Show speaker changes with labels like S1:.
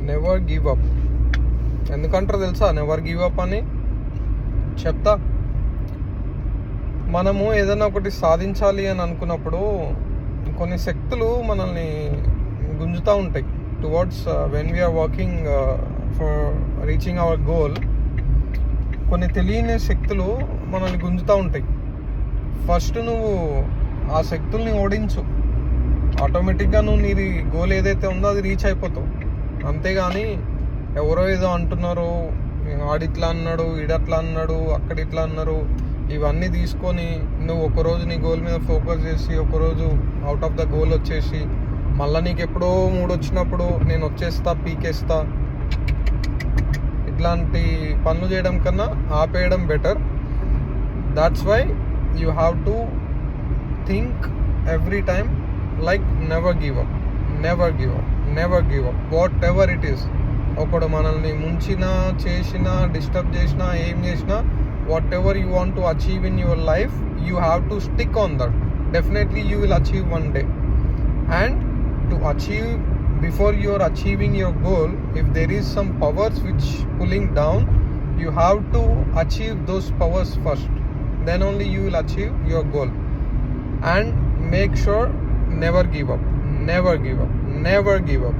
S1: Never give up. ఎందుకంటారో తెలుసా never give up అని? చెప్తా. మనము ఏదైనా ఒకటి సాధించాలి అని అనుకున్నప్పుడు కొన్ని శక్తులు మనల్ని గుంజుతూ ఉంటాయి towards when we are working for reaching our goal. కొన్ని తెలియని శక్తులు మనల్ని గుంజుతూ ఉంటాయి. ఫస్ట్ నువ్వు ఆ శక్తుల్ని ఓడించు, ఆటోమేటిక్గా నువ్వు నీ గోల్ ఏదైతే ఉందో అది రీచ్ అయిపోతావు. అంతేగాని ఎవరో ఏదో అంటున్నారు, ఆడిట్లా అన్నాడు, ఈడట్లా అన్నాడు, అక్కడ ఇట్లా అన్నారు, ఇవన్నీ తీసుకొని నువ్వు ఒకరోజు నీ గోల్ మీద ఫోకస్ చేసి ఒకరోజు అవుట్ ఆఫ్ ద గోల్ వచ్చేసి మళ్ళీ నీకు ఎప్పుడో మూడు వచ్చినప్పుడు నేను వచ్చేస్తా పీకేస్తా, ఇట్లాంటి పనులు చేయడం కన్నా ఆపేయడం better. That's why you have to think every time like never give up, never give up, never give up. Whatever it is, ఒకడు మనల్ని ముంచినా చేసినా డిస్టర్బ్ చేసినా ఏం చేసినా, whatever you want to achieve in your life, you have to stick on that. Definitely you will achieve one day. And to achieve, before you are achieving your goal, if there is some powers which pulling down, you have to achieve those powers first, then only you will achieve your goal. And make sure never give up, never give up, never give up.